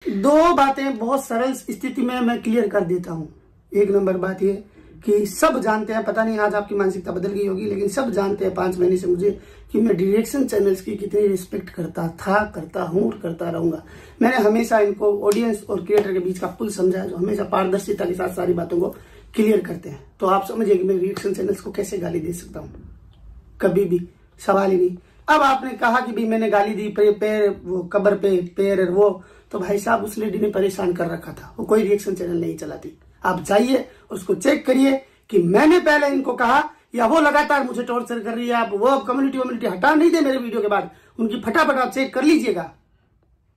दो बातें बहुत सरल स्थिति में मैं क्लियर कर देता हूँ। एक नंबर बात ये कि सब जानते हैं, पता नहीं आज आपकी मानसिकता बदल गई होगी, लेकिन सब जानते हैं 5 महीने से मुझे कि मैं डायरेक्शन चैनल्स की कितनी रिस्पेक्ट करता था, करता हूँ और करता रहूंगा। मैंने हमेशा इनको ऑडियंस और क्रिएटर के बीच का पुल समझा, जो हमेशा पारदर्शिता के साथ सारी बातों को क्लियर करते हैं। तो आप समझिए कि मैं रिएक्शन चैनल्स को कैसे गाली दे सकता हूँ, कभी भी सवाल ही नहीं। अब आपने कहा कि भाई मैंने गाली दी, पैर वो कब्र पे पैर वो, तो भाई साहब उस लेडी ने परेशान कर रखा था, वो कोई रिएक्शन चैनल नहीं चलाती। आप जाइए उसको चेक करिए कि मैंने पहले इनको कहा या वो लगातार मुझे टॉर्चर कर रही है। आप वो कम्युनिटी हटा नहीं दे मेरे वीडियो के बाद, उनकी फटाफट आप चेक कर लीजिएगा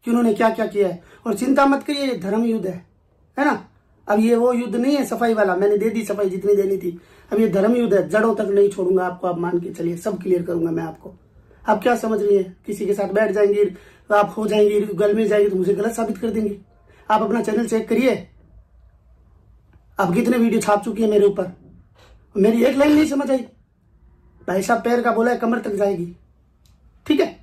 कि उन्होंने क्या क्या किया है। और चिंता मत करिए, ये धर्म युद्ध है ना। अब ये वो युद्ध नहीं है सफाई वाला, मैंने दे दी सफाई जितनी देनी थी। अब ये धर्म युद्ध है, जड़ों तक नहीं छोड़ूंगा आपको, आप मान के चलिए, सब क्लियर करूंगा मैं आपको। आप क्या समझ रही है, किसी के साथ बैठ जाएंगी, आप हो जाएंगी, गल में जाएंगी तो मुझे गलत साबित कर देंगी। आप अपना चैनल चेक करिए, आप कितने वीडियो छाप चुकी है मेरे ऊपर, मेरी एक लाइन नहीं समझ आई। भाई साहब पैर का बोला है कमर तक जाएगी, ठीक है,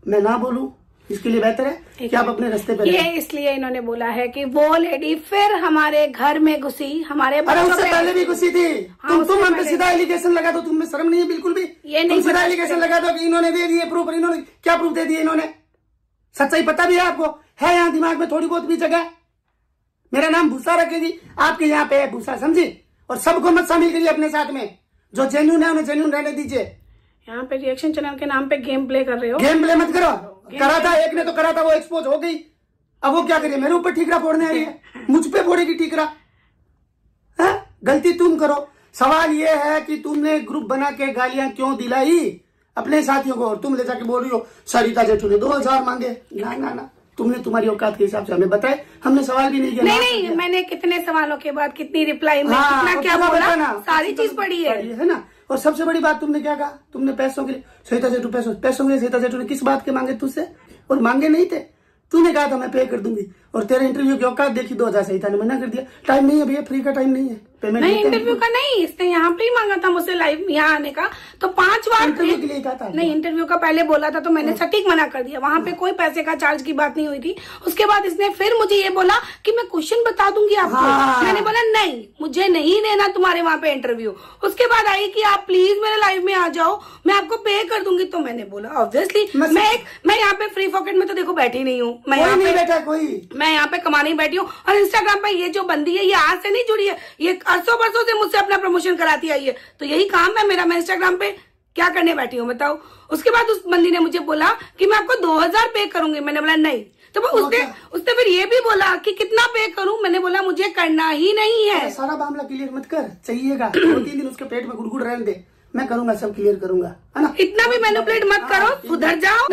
मैं ना बोलूं इसके लिए बेहतर है कि आप अपने रास्ते पे। ये इसलिए इन्होंने बोला है कि वो लेडी फिर हमारे घर में घुसी, हमारे उससे पहले भी घुसी थी। तुम हम पे सीधा एलिगेशन लगा दो, तुम्हें शर्म नहीं है बिल्कुल भी? ये नहीं, सीधा एलिगेशन लगा दो कि इन्होंने दे दिए प्रूफ। इन्होंने क्या प्रूफ दे दिए? इन्होंने सच्चाई पता भी है आपको, है यहाँ दिमाग में थोड़ी बहुत भी जगह। मेरा नाम भूसा रखेगी, आपके यहाँ पे है भूसा, समझी? और सबको मत शामिल करिए अपने साथ में, जो जेन्यून है उन्हें जेन्यून रहने दीजिए। यहाँ पे रिएक्शन चैनल के नाम पे गेम प्ले कर रहे हो। गेम प्ले मत करो, करा था एक ने तो करा था, वो एक्सपोज हो गई। अब वो क्या करिए, मेरे ऊपर ठीकरा फोड़ने आई है, मुझ पे फोड़ेगी ठीकरा? गलती तुम करो। सवाल ये है कि तुमने ग्रुप बना के गालियां क्यों दिलाई अपने साथियों को, और तुम ले जाके बोल रही हो सरिता जेठू ने 2000 मांगे। ना ना ना, तुमने तुम्हारी औकात के हिसाब से हमें बताए, हमने सवाल भी नहीं किया। नहीं, मैंने कितने सवालों के बाद कितनी रिप्लाई में कितना क्या बोला, सारी चीज पढ़ी है ना। और सबसे बड़ी बात तुमने क्या कहा, तुमने पैसों के लिए सरिता जेठू पैसों के लिए सरिता जेठू ने किस बात के मांगे तुझसे? और मांगे नहीं थे, तूने कहा था मैं पे कर दूंगी, और तेरे इंटरव्यू की औकात देखी 2000 सरिता ने मना कर दिया। टाइम नहीं है भैया, फ्री का टाइम नहीं है, पेमेंट नहीं इंटरव्यू का नहीं, इसने यहाँ पे ही मांगा था मुझसे लाइव यहाँ आने का, तो 5 बार इंटरव्यू के लिए कहा था। नहीं, इंटरव्यू का पहले बोला था तो मैंने सटीक मना कर दिया, वहाँ पे कोई पैसे का चार्ज की बात नहीं हुई थी। उसके बाद इसने फिर मुझे ये बोला कि मैं क्वेश्चन बता दूंगी आपको। मैंने बोला नहीं, मुझे नहीं देना तुम्हारे वहाँ पे इंटरव्यू। उसके बाद आई कि आप प्लीज मेरे लाइव में आ जाओ, मैं आपको पे कर दूंगी। तो मैंने बोला ऑब्वियसली मैं यहाँ पे फ्री पॉकेट में तो देखो बैठी नहीं हूँ, मैं यहाँ पे कमाने बैठी हूँ। और इंस्टाग्राम पे ये जो बंदी है ये आज से नहीं जुड़ी है, ये 800 वर्षों से मुझसे अपना प्रमोशन कराती आई है, तो यही काम है मेरा। मैं इंस्टाग्राम पे क्या करने बैठी हूँ बताओ। उसके बाद उस बंदी ने मुझे बोला कि मैं आपको 2000 पे करूंगी। मैंने बोला नहीं, तो उसने फिर ये भी बोला कि कितना पे करूं। मैंने बोला मुझे करना ही नहीं है। सारा मामला क्लियर मत कर, चाहिएगा 2-3 दिन उसके पेट में गुड़गुड़ रहने दे, मैं करूंगा, सब क्लियर करूंगा, है ना। इतना भी मैनिपुलेट मत करो, सुधर जाओ,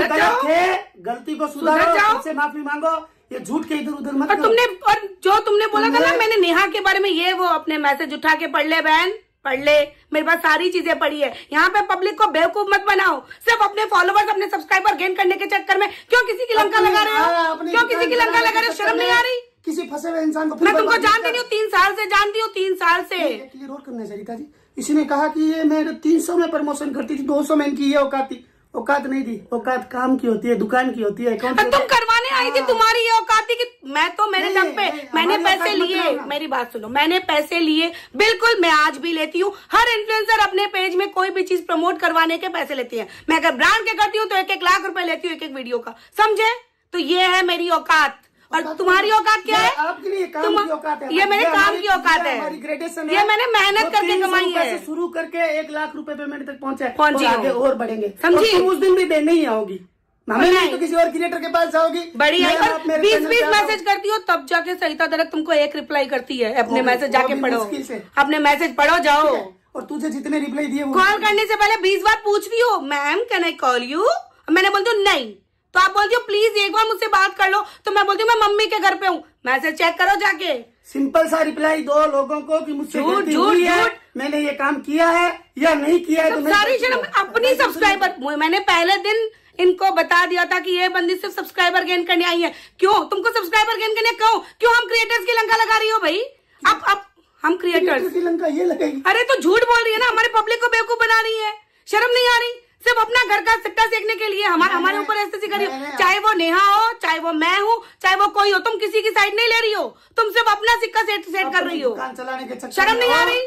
गलती को सुधारो, उससे माफी मांगो, ये झूठ के इधर उधर मत करो। और जो तुमने बोला था ना, मैंने नेहा के बारे में ये वो अपने मैसेज उठा के पढ़ ले बहन, पढ़ ले, मेरे पास सारी चीजें पढ़ी है। यहाँ पे पब्लिक को बेवकूफ मत बनाओ, सिर्फ अपने फॉलोवर्स अपने सब्सक्राइबर गेन करने के चक्कर में क्यों किसी की लंका लगा रहे हो, क्यों किसी की लंका लगा रहे हो? शर्म नहीं आ रही? किसी फंसे हुए इंसान को मैं तुमको जानती नहीं हूँ, 3 साल से जानती हूँ, 3 साल से। क्लियर और करना सरिता जी, इसी ने कहा कि ये मैं 300 में प्रमोशन करती थी, 200 में इनकी ये औकात थी। औकात नहीं थी, औकात काम की होती है, दुकान की होती है। तुम करवाने आई थी, तुम्हारी ये औकात थी कि मैं तो मेरे दम पे मैंने पैसे लिए। मेरी बात सुनो, मैंने पैसे लिए, बिल्कुल मैं आज भी लेती हूँ। हर इन्फ्लुएंसर अपने पेज में कोई भी चीज प्रमोट करवाने के पैसे लेती है। मैं अगर ब्रांड के करती हूँ तो 1-1 लाख रुपए लेती हूँ एक वीडियो का, समझे? तो ये है मेरी औकात। और तुम्हारी औकात क्या है? आपके लिए काम की औकात है, ये मेरे काम की औकात है, ये मैंने मेहनत करके कमाई है। शुरू करके 1 लाख रुपए पेमेंट तक पहुंचे, आगे और बढ़ेंगे, समझी? तुम उस दिन भी देने ही आओगी, नहीं तो किसी और क्रिएटर के पास जाओगी। बड़ी 20 मैसेज करती हो तब जाके सरिता दरक तुमको एक रिप्लाई करती है। अपने मैसेज जाके पढ़ो, अपने मैसेज पढ़ो जाओ। और तुझे जितने रिप्लाई दिए कॉल करने से पहले 20 बार पूछती हो, ma'am can I call you? मैंने बोलती हूँ नहीं, तो आप बोलती हो प्लीज एक बार मुझसे बात कर लो, तो मैं बोलती हूँ मैं मम्मी के घर पे हूँ, मैसेज चेक करो जाके। सिंपल सा रिप्लाई दो लोगों को कि मुझसे गलती हुई है, मैंने ये काम किया है या नहीं किया है। तो सारी शर्म अपनी सब्सक्राइबर, मैंने पहले दिन इनको बता दिया था कि ये बंदी सिर्फ सब्सक्राइबर गेन करने आई है। क्यों तुमको सब्सक्राइबर गेन करने क्यों हम क्रिएटर्स की लंका लगा रही हो भाई? अब हम क्रिएटर्स की लंका ये लगेगी? अरे तो झूठ बोल रही है ना, हमारे पब्लिक को बेवकूफ बना रही है, शर्म नहीं आ रही? सिर्फ अपना घर का सिक्का सेकने के लिए हमारे ऊपर ऐसे कर रही हो। चाहे वो नेहा हो, चाहे वो मैं हूँ, चाहे वो कोई हो, तुम किसी की साइड नहीं ले रही हो, तुम सिर्फ अपना सिक्का सेट कर रही हो। दुकान चलाने के चक्कर शर्म नहीं आ रही?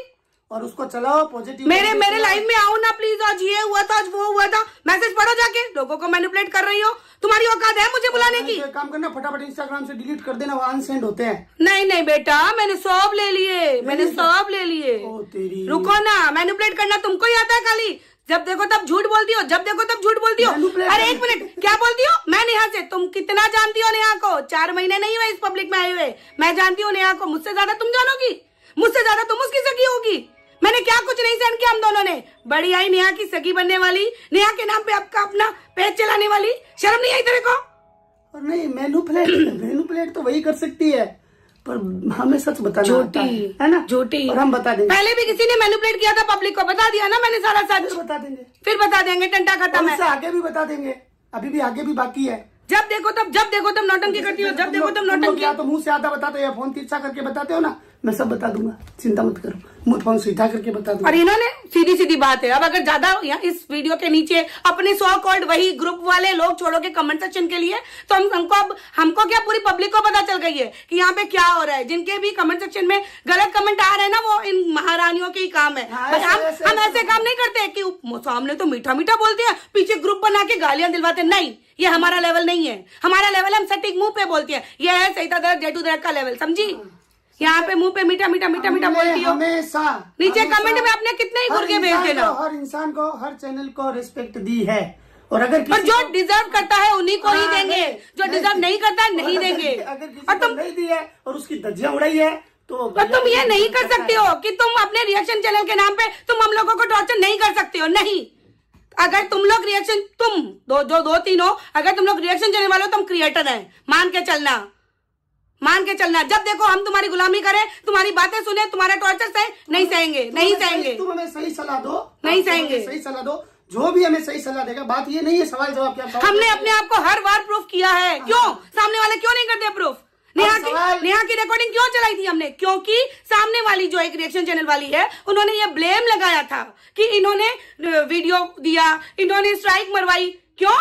और उसको चलाओ पॉजिटिव। मेरे लाइफ में आओ ना प्लीज। आज ये हुआ था, आज वो हुआ था, मैसेज पढ़ो जाके। लोगों को मैनिपुलेट कर रही हो, तुम्हारी औकात है मुझे बुलाने की? काम करना, फटाफट इंस्टाग्राम से डिलीट कर देना, वहां अनसेंड होते हैं। नहीं बेटा, मैंने सब ले लिए, मैंने सब ले लिए। तेरी रुको ना, मैनिपुलेट करना तुमको ही आता है खाली। जब देखो तब झूठ बोलती हो, जब देखो तब झूठ बोलती हो। अरे एक मिनट, क्या बोलती हो? मैं नेहा से, तुम कितना जानती हो नेहा को? 4 महीने नहीं हुए इस पब्लिक में आए हुए। मैं जानती हूँ नेहा को, मुझसे ज्यादा तुम जानोगी, मुझसे ज्यादा तुम उसकी सगी होगी। मैंने क्या कुछ नहीं सेंड किया हम दोनों ने। बड़ी आई नेहा की सगी बनने वाली, नेहा के नाम पे आपका अपना पेज चलाने वाली। शर्म नहीं आई तेरे को? और नहीं, मैनिपुलेट तो वही कर सकती है, पर हमें सच बताना आता है ना, झूठी। और हम बता देंगे। पहले भी किसी ने मैनिपुलेट किया था पब्लिक को, बता दिया ना मैंने सारा सच। फिर बता देंगे, टंटा खत्म है। आगे भी बता देंगे, अभी भी आगे भी बाकी है। जब देखो तब नौटंकी करती हो, जब देखो तब नौटंकी। या तो मुंह से आधा बताते हो या फोन तिरछा करके बताते हो ना, मैं सब बता दूंगा, चिंता मत करो। मुंह फोन सीधा करके बता दूंगा। और इन्होंने सीधी बात है। अब अगर ज्यादा इस वीडियो के नीचे अपने सो कॉल्ड वही ग्रुप वाले लोग छोड़ोगे कमेंट सेक्शन के लिए, तो हमको क्या पूरी पब्लिक को पता चल गई है कि यहाँ पे क्या हो रहा है। जिनके भी कमेंट सेक्शन में गलत कमेंट आ रहे हैं ना, वो इन महारानियों के ही काम है। हम ऐसे काम नहीं करते कि सामने तो मीठा मीठा बोलते हैं, पीछे ग्रुप बना के गालियां दिलवाते। नहीं, ये हमारा लेवल नहीं है। हमारा लेवल हम सटीक मुंह पे बोलते हैं। ये है सईता दर्द जेटू दर्द का लेवल, समझी? यहाँ पे मुंह पे मीठा बोलती हो। हमेशा नीचे कमेंट में अपने कितने ही गुर्गे भेज देना। हर इंसान को, हर चैनल को रिस्पेक्ट दी है, और अगर जो डिजर्व करता है उन्हीं को ही देंगे, जो डिजर्व नहीं करता है नहीं देंगे। अगर किसी को नहीं दी है और उसकी धज्जियां उड़ाई है तो तुम ये नहीं कर सकते हो कि तुम अपने रिएक्शन चैनल के नाम पे तुम हम लोगों को टॉर्चर नहीं कर सकते हो। नहीं, अगर तुम लोग रिएक्शन, तुम दो तीन हो, अगर तुम लोग रिएक्शन चैनल वाले हो, तुम क्रिएटर है, मान के चलना। जब देखो हम तुम्हारी गुलामी करें, तुम्हारी बातें सुने, तुम्हारा टॉर्चर सहे, नहीं सहेंगे। तुम हमें सही सलाह दो, नहीं सहेंगे। सही सलाह दो, जो भी हमें सही सलाह देगा। बात ये नहीं है सवाल जवाब क्या, हमने अपने आप को हर बार प्रूफ किया है। क्यों सामने वाले क्यों नहीं करते प्रूफ? नेहा की रिकॉर्डिंग क्यों चलाई थी हमने? क्योंकि सामने वाली जो एक रिएक्शन चैनल वाली है, उन्होंने ये ब्लेम लगाया था कि इन्होंने वीडियो दिया, इन्होंने स्ट्राइक मरवाई। क्यों?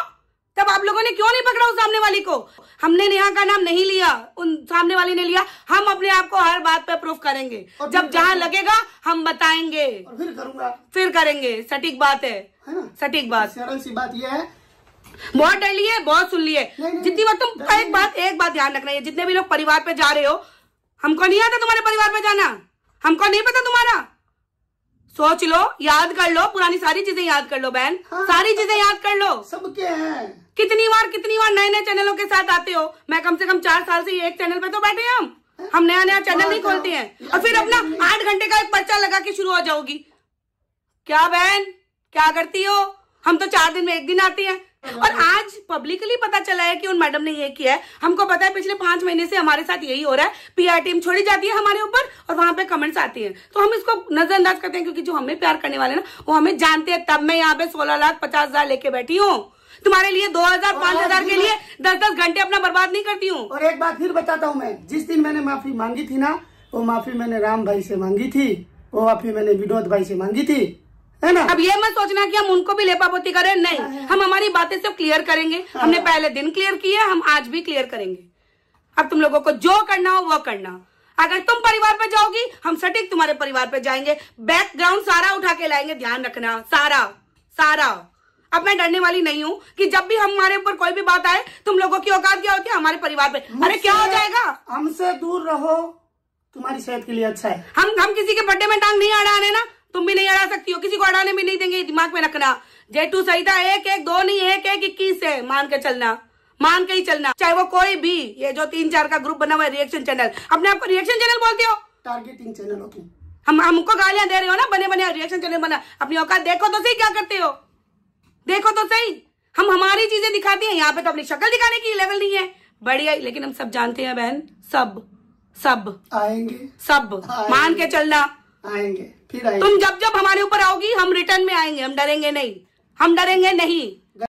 तब आप लोगों ने क्यों नहीं पकड़ा उस सामने वाली को? हमने नेहा का नाम नहीं लिया, उन सामने वाली ने लिया। हम अपने आप को हर बात पे प्रूफ करेंगे, जब जहां लगेगा हम बताएंगे, और फिर करेंगे। सटीक बात है ना? सटीक बात, सरल सी बात यह है। बहुत डर लिए, बहुत सुन लिए। जितनी बार तुम एक बात ध्यान रखना है, जितने भी लोग परिवार पे जा रहे हो, हमको नहीं आता तुम्हारे परिवार पे जाना, हमको नहीं पता तुम्हारा। सोच लो, याद कर लो, पुरानी सारी चीजें याद कर लो बहन। सारी चीजें याद कर लो। सबके हैं। कितनी बार नए चैनलों के साथ आते हो। मैं कम से कम 4 साल से एक चैनल पे तो बैठे हैं हम नया चैनल नहीं खोलते हैं, और फिर अपना 8 घंटे का एक पर्चा लगा के शुरू हो जाओगी। क्या बहन, क्या करती हो? हम तो 4 दिन में 1 दिन आती हैं। और आज पब्लिकली पता चला है कि उन मैडम ने ये किया है। हमको पता है पिछले 5 महीने से हमारे साथ यही हो रहा है। पीआर टीम छोड़ी जाती है हमारे ऊपर और वहां पे कमेंट्स आती हैं, तो हम इसको नजरअंदाज करते हैं, क्योंकि जो हमें प्यार करने वाले ना वो हमें जानते हैं। तब मैं यहाँ पे 16,50,000 लेके बैठी हूँ। तुम्हारे लिए 2,000 5,000 के लिए 10-10 घंटे अपना बर्बाद नहीं करती हूँ। और एक बात फिर बताता हूँ, मैं जिस दिन मैंने माफी मांगी थी ना, वो माफी मैंने राम भाई से मांगी थी, वो माफी मैंने विनोद भाई से मांगी थी, है ना? अब ये मत सोचना कि हम उनको भी लेपापोती करें, नहीं। हम हमारी बातें सिर्फ क्लियर करेंगे। हमने पहले दिन क्लियर किया, हम आज भी क्लियर करेंगे। अब तुम लोगों को जो करना हो वो करना। अगर तुम परिवार पे जाओगी, हम सटीक तुम्हारे परिवार पे जाएंगे, बैकग्राउंड सारा उठा के लाएंगे। ध्यान रखना, सारा। अब मैं डरने वाली नहीं हूँ कि जब भी हमारे ऊपर कोई भी बात आए, तुम लोगों की औकात क्या होती है हमारे परिवार पे। अरे क्या हो जाएगा? हमसे दूर रहो, तुम्हारी सेहत के लिए अच्छा है। हम किसी के बर्थडे में टांग नहीं अड़ाने ना, तुम भी नहीं अड़ा सकती हो, किसी को अड़ाने भी नहीं देंगे। दिमाग में रखना। जेटू सईता 1-1-2 नहीं, 1-1-21 है। मान के ही चलना, चाहे वो कोई भी। ये जो 3-4 का ग्रुप बना हुआ है रिएक्शन चैनल, अपने आप को रिएक्शन चैनल बोलते हो? टारगेटिंग चैनल हो तुम। हमको गालियां दे रहे हो ना, बने रिएक्शन चैनल बना। अपनी औकात देखो तो सही, क्या करते हो देखो तो सही। हम हमारी चीजें दिखाते हैं, यहाँ पे तो अपनी शक्ल दिखाने की लेवल नहीं है। बढ़िया, लेकिन हम सब जानते हैं बहन, सब आएंगे, सब मान के चलना। आएंगे, फिर आएंगे। तुम जब हमारे ऊपर आओगी, हम रिटर्न में आएंगे। हम डरेंगे नहीं।